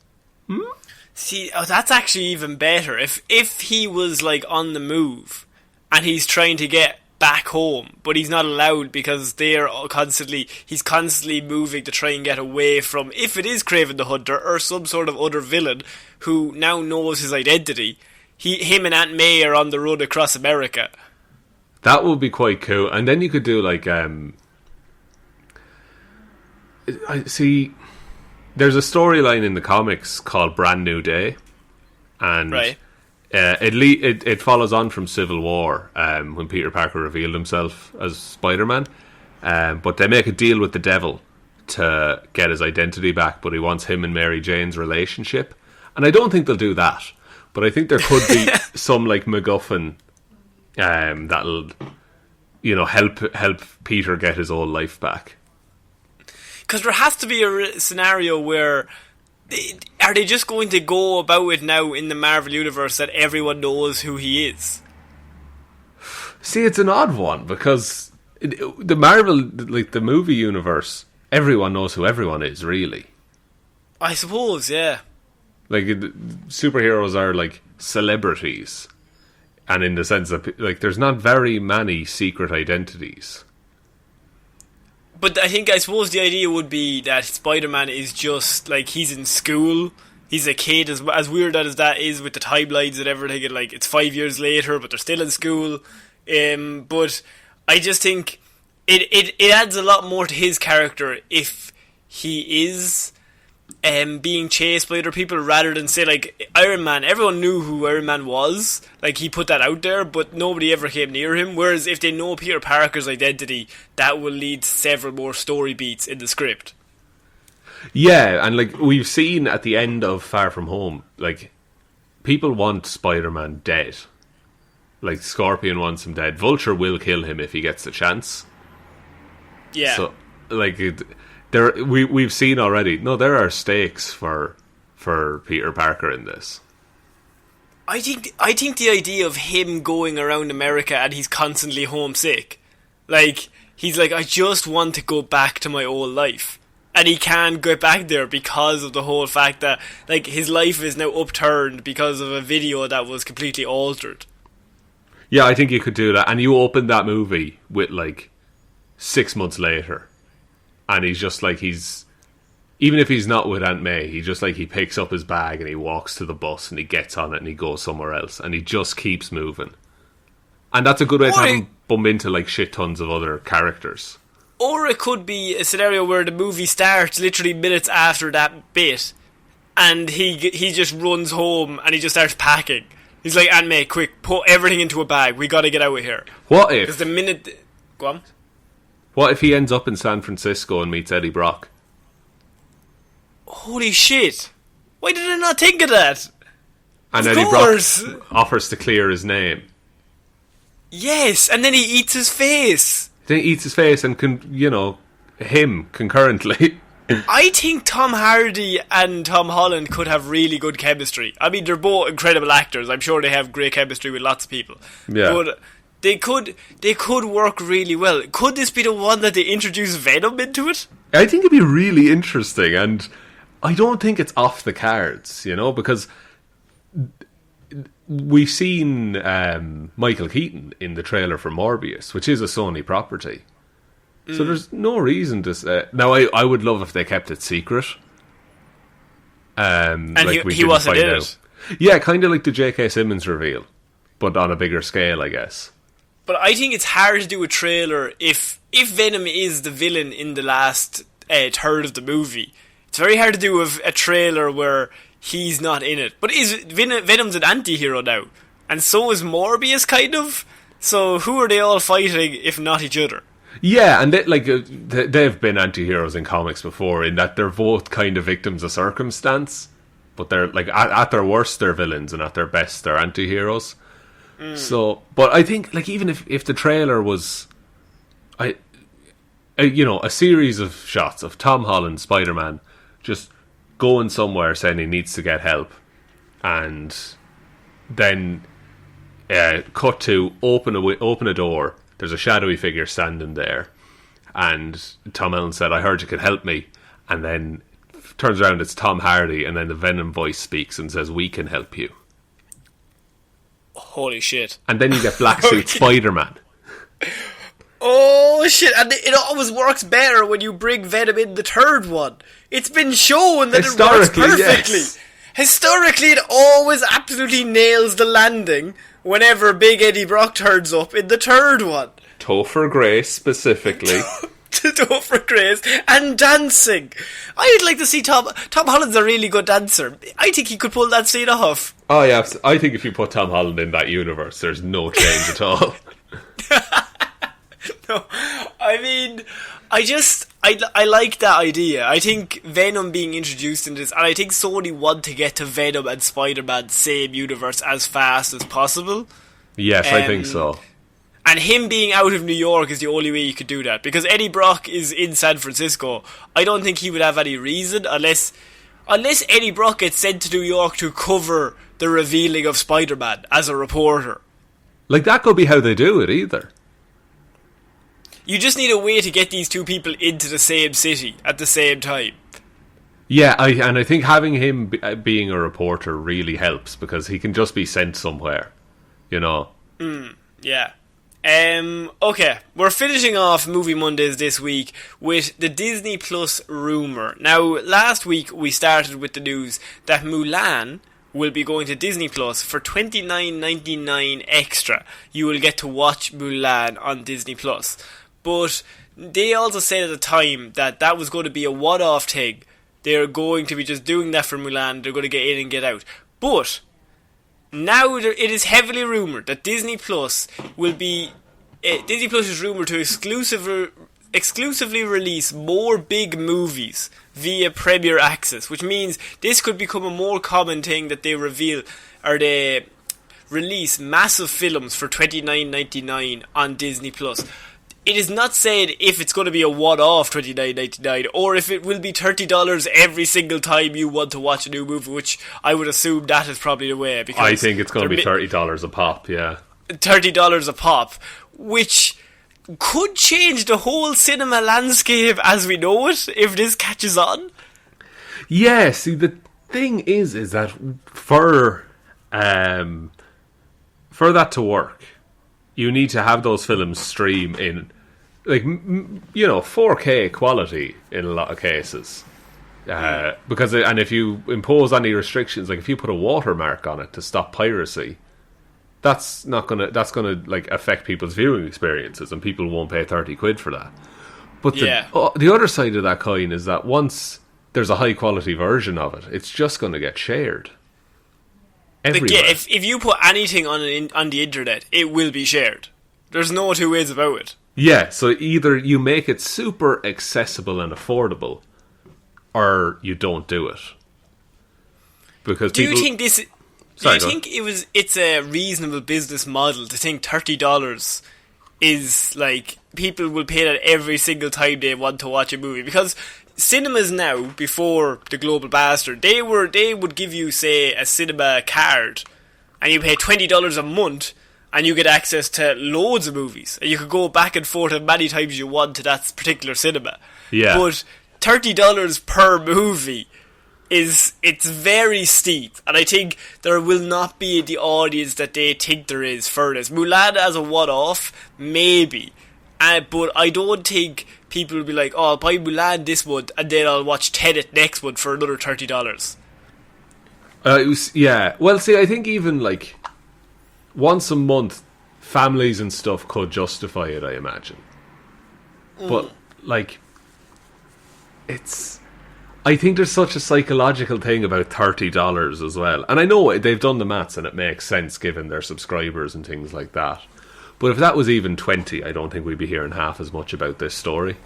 See, that's actually even better. If he was like on the move, and he's trying to get back home, but he's not allowed because he's constantly moving to try and get away from, if it is Kraven the Hunter or some sort of other villain who now knows his identity. Him and Aunt May are on the road across America. That would be quite cool. And then you could do like I see there's a storyline in the comics called Brand New Day, and right. It follows on from Civil War, when Peter Parker revealed himself as Spider-Man, but they make a deal with the devil to get his identity back, but he wants him and Mary Jane's relationship, and I don't think they'll do that, but I think there could be some like MacGuffin that'll help Peter get his old life back. Because there has to be a scenario where, are they just going to go about it now in the Marvel Universe that everyone knows who he is? See, it's an odd one, because the Marvel, like the movie universe, everyone knows who everyone is, really. I suppose, yeah. Like, superheroes are like celebrities. And in the sense that, like, there's not very many secret identities. But I suppose the idea would be that Spider-Man is just, like, he's in school, he's a kid, as weird as that is with the timelines and everything, and, like, it's 5 years later, but they're still in school. But I just think it adds a lot more to his character if he is being chased by other people, rather than, say, like, Iron Man. Everyone knew who Iron Man was, like, he put that out there, but nobody ever came near him. Whereas if they know Peter Parker's identity, that will lead to several more story beats in the script. Yeah, and, like, we've seen at the end of Far From Home, like, people want Spider-Man dead. Like, Scorpion wants him dead. Vulture will kill him if he gets the chance. Yeah. So, like, we've seen already. No, there are stakes for Peter Parker in this. I think the idea of him going around America and he's constantly homesick, like, he's like, I just want to go back to my old life, and he can't go back there because of the whole fact that, like, his life is now upturned because of a video that was completely altered. Yeah, I think you could do that. And you open that movie with, like, 6 months later, and he's just like, even if he's not with Aunt May, he picks up his bag and he walks to the bus and he gets on it and he goes somewhere else and he just keeps moving. And that's a good way to have him bump into, like, shit tons of other characters. Or it could be a scenario where the movie starts literally minutes after that bit, and he just runs home and he just starts packing. He's like, Aunt May, quick, put everything into a bag. We got to get out of here. What if? Because the minute... Go on. What if he ends up in San Francisco and meets Eddie Brock? Holy shit. Why did I not think of that? And of Eddie course. Brock offers to clear his name. Yes, and then he eats his face. Then he eats his face and, him concurrently. I think Tom Hardy and Tom Holland could have really good chemistry. I mean, they're both incredible actors. I'm sure they have great chemistry with lots of people. Yeah. But they could work really well. Could this be the one that they introduce Venom into it? I think it'd be really interesting, and I don't think it's off the cards, because we've seen Michael Keaton in the trailer for Morbius, which is a Sony property. So there's no reason to say... Now, I would love if they kept it secret. And like he wasn't in it. Yeah, kind of like the J.K. Simmons reveal, but on a bigger scale, I guess. But I think it's hard to do a trailer if Venom is the villain in the last third of the movie. It's very hard to do a trailer where he's not in it. But Venom's an anti-hero now, and so is Morbius, kind of. So who are they all fighting if not each other? Yeah, and they've been anti-heroes in comics before, in that they're both kind of victims of circumstance, but they're, like, at their worst they're villains, and at their best they're anti-heroes. So, but I think, like, even if the trailer was, a series of shots of Tom Holland, Spider-Man, just going somewhere saying he needs to get help, and then cut to open a door. There's a shadowy figure standing there, and Tom Holland said, "I heard you could help me," and then turns around, it's Tom Hardy, and then the Venom voice speaks and says, "We can help you." Holy shit. And then you get Black Suit Spider-Man. Oh shit, and it always works better when you bring Venom in the third one. It's been shown that it works perfectly. Yes. Historically, it always absolutely nails the landing whenever Big Eddie Brock turns up in the third one. Topher Grace, specifically. Topher Grace, and dancing. I'd like to see Tom Holland's a really good dancer. I think he could pull that scene off. Oh yeah, I think if you put Tom Holland in that universe, there's no change at all. No, I mean, I like that idea. I think Venom being introduced in this, and I think Sony want to get to Venom and Spider-Man same universe as fast as possible. Yes, I think so. And him being out of New York is the only way you could do that, because Eddie Brock is in San Francisco. I don't think he would have any reason unless Eddie Brock gets sent to New York to cover the revealing of Spider-Man as a reporter. Like, that could be how they do it either. You just need a way to get these two people into the same city at the same time. Yeah, I think having him being a reporter really helps, because he can just be sent somewhere, Yeah. Okay, we're finishing off Movie Mondays this week with the Disney Plus rumour. Now, last week we started with the news that Mulan will be going to Disney Plus for $29.99 extra. You will get to watch Mulan on Disney Plus. But they also said at the time that that was going to be a one-off thing. They're going to be just doing that for Mulan. They're going to get in and get out. But now it is heavily rumoured that Disney Plus will be... Disney Plus is rumoured to exclusively release more big movies via Premier Access, which means this could become a more common thing that they reveal, or they release massive films for $29.99 on Disney Plus. It is not said if it's going to be a one-off $29.99 or if it will be $30 every single time you want to watch a new movie, which I would assume that is probably the way. Because I think it's going to be $30 a pop, yeah. $30 a pop, which could change the whole cinema landscape as we know it if this catches on. Yeah, see, the thing is that for that to work, you need to have those films stream in, 4K quality in a lot of cases. Because if you impose any restrictions, like if you put a watermark on it to stop piracy, that's gonna affect people's viewing experiences, and people won't pay 30 quid for that. But the other side of that coin is that once there's a high quality version of it, it's just going to get shared everywhere. If you put anything on the internet, it will be shared. There's no two ways about it. Yeah, so either you make it super accessible and affordable, or you don't do it. Because do you think it's a reasonable business model to think $30 is like people will pay that every single time they want to watch a movie? Because cinemas now, before the global bastard, they would give you, say, a cinema card, and you pay $20 a month, and you get access to loads of movies, and you could go back and forth as many times as you want to that particular cinema. Yeah. But $30 per movie it's very steep, and I think there will not be the audience that they think there is for this. Mulan as a one-off, maybe, but I don't think people will be like, oh, I'll buy Mulan this month and then I'll watch Tenet next month for another $30. Yeah, well, see, I think even like once a month, families and stuff could justify it, I imagine. But like, I think there's such a psychological thing about $30 as well. And I know they've done the maths and it makes sense given their subscribers and things like that. But if that was even 20, I don't think we'd be hearing half as much about this story.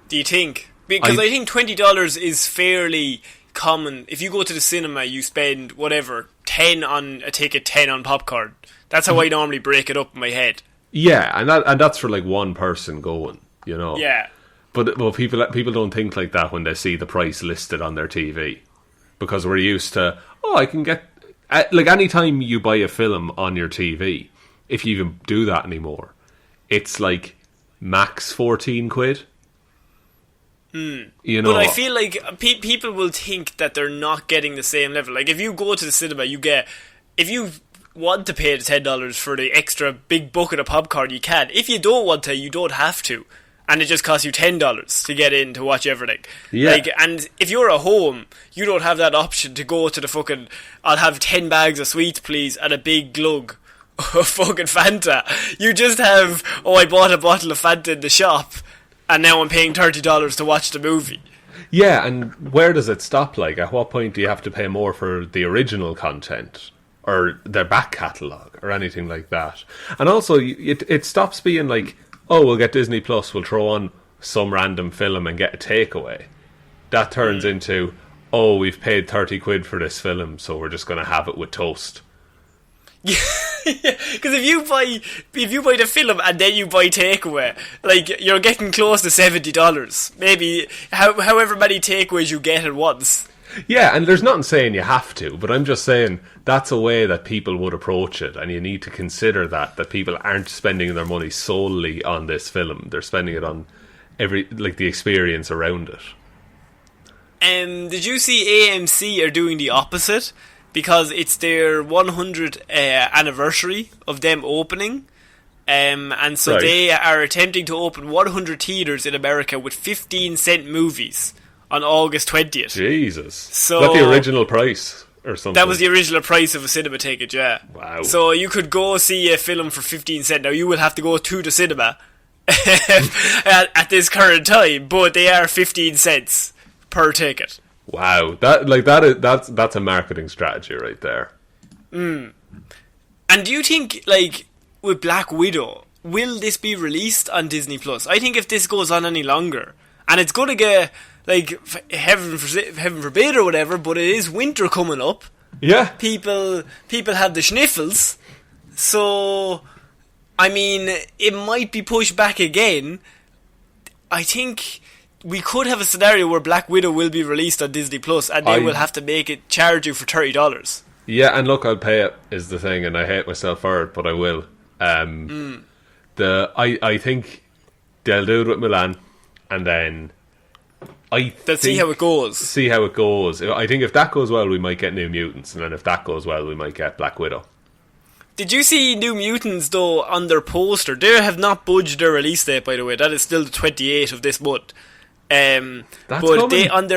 Do you think? Because I think $20 is fairly common. If you go to the cinema, you spend whatever, 10 on a ticket, 10 on popcorn. That's how I normally break it up in my head. Yeah, and that's for like one person going, you know. Yeah. But people don't think like that when they see the price listed on their TV, because we're used to, I can get, like, anytime you buy a film on your TV, if you even do that anymore, it's like max 14 quid. You know, but I feel like people will think that they're not getting the same level. Like, if you go to the cinema, if you want to pay the $10 for the extra big bucket of popcorn, you can. If you don't want to, you don't have to. And it just costs you $10 to get in to watch everything. Yeah. Like, and if you're at home, you don't have that option to go to the fucking, I'll have 10 bags of sweets, please, and a big glug of fucking Fanta. You just have, I bought a bottle of Fanta in the shop, and now I'm paying $30 to watch the movie. Yeah, and where does it stop? Like, at what point do you have to pay more for the original content, or their back catalogue, or anything like that? And also, it stops being like, we'll get Disney Plus, we'll throw on some random film and get a takeaway. That turns into, we've paid 30 quid for this film, so we're just going to have it with toast. Yeah, because if you buy the film and then you buy takeaway, like, you're getting close to $70. Maybe however many takeaways you get at once. Yeah, and there's nothing saying you have to, but I'm just saying that's a way that people would approach it, and you need to consider that people aren't spending their money solely on this film. They're spending it on the experience around it. Did you see AMC are doing the opposite? because it's their 100th anniversary of them opening. And so they are attempting to open 100 theatres in America with 15-cent movies on August 20th. Jesus. So is that the original price or something? That was the original price of a cinema ticket, yeah. Wow. So you could go see a film for 15 cents. Now you will have to go to the cinema at this current time, but they are 15 cents per ticket. Wow. That's a marketing strategy right there. And do you think, like, with Black Widow, will this be released on Disney Plus? I think if this goes on any longer, and it's going to get, like, heaven forbid or whatever, but it is winter coming up. Yeah. People have the schniffles, so I mean, it might be pushed back again. I think we could have a scenario where Black Widow will be released on Disney Plus, and they will have to charge you for $30. Yeah, and look, I'll pay it is the thing, and I hate myself for it, but I will. I think they'll do it with Milan, and then they'll see how it goes. See how it goes. I think if that goes well, we might get New Mutants, and then if that goes well, we might get Black Widow. Did you see New Mutants, though, on their poster? They have not budged their release date, by the way. That is still the 28th of this month. That's but they, on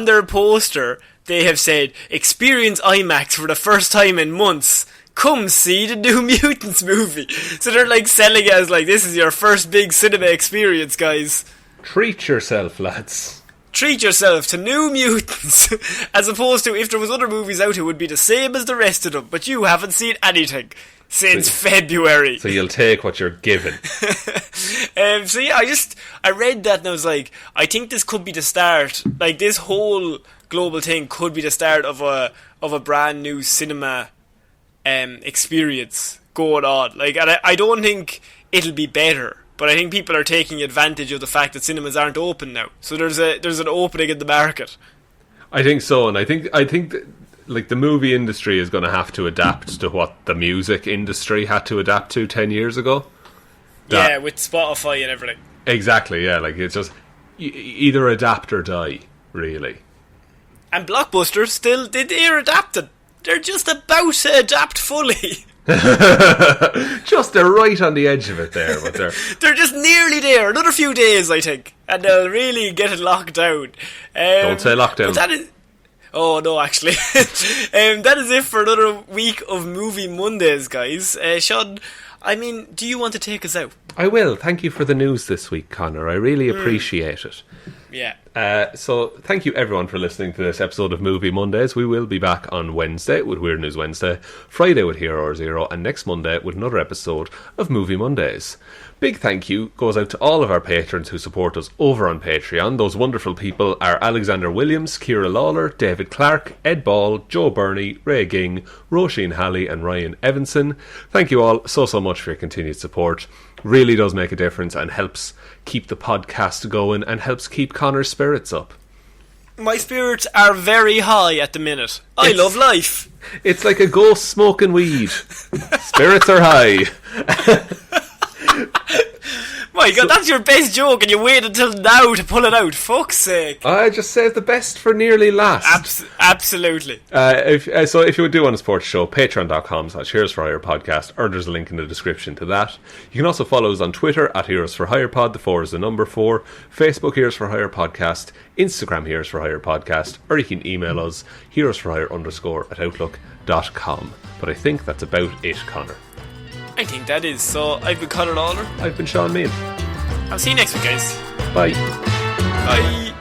their poster, they have said, experience IMAX for the first time in months. Come see the New Mutants movie. So they're like selling it as like, this is your first big cinema experience, guys. Treat yourself, lads. Treat yourself to New Mutants. As opposed to if there was other movies out, it would be the same as the rest of them. But you haven't seen anything since February. So you'll take what you're given. So yeah, I read that and I was like, I think this could be the start. Like, this whole global thing could be the start of a brand new cinema experience going on. Like, and I don't think it'll be better, but I think people are taking advantage of the fact that cinemas aren't open now. So there's an opening in the market. I think so, and I think that, like, the movie industry is going to have to adapt to what the music industry had to adapt to 10 years ago. Yeah, with Spotify and everything. Exactly, yeah. Like, it's just either adapt or die, really. And Blockbuster still, they're adapted. They're just about to adapt fully. Just they're right on the edge of it there, but they're just nearly there. Another few days, I think, and they'll really get it locked down. Don't say lockdown. Oh no, actually. That is it for another week of Movie Mondays, guys. Sean, I mean, do you want to take us out? I will. Thank you for the news this week, Connor. I really appreciate it. Yeah. So thank you everyone for listening to this episode of Movie Mondays. We will be back on Wednesday with Weird News Wednesday, Friday with Hero or Zero, and next Monday with another episode of Movie Mondays. Big thank you goes out to all of our patrons who support us over on Patreon. Those wonderful people are Alexander Williams, Ciara Lawler, David Clarke, Ed Ball, Joe Burney, Ray Ging, Roisin Hally and Ryan Evanson. Thank you all so much for your continued support. Really does make a difference and helps keep the podcast going and helps keep Connor's spirits up. My spirits are very high at the minute. I love life. It's like a ghost smoking weed. Spirits are high. My God, that's your best joke and you wait until now to pull it out. Fuck's sake. I just saved the best for nearly last. Absolutely. So if you do want to support the show, patreon.com/Heroes for Hire podcast, or there's a link in the description to that. You can also follow us on Twitter at Heroes for Hire Pod, the 4 is the number 4, Facebook Heroes for Hire podcast, Instagram Heroes for Hire podcast, or you can email us heroesforhire_@outlook.com. But I think that's about it, Connor. I think that is. So I've been Conor Lawler. I've been Sean Mean. I'll see you next week, guys. Bye. Bye.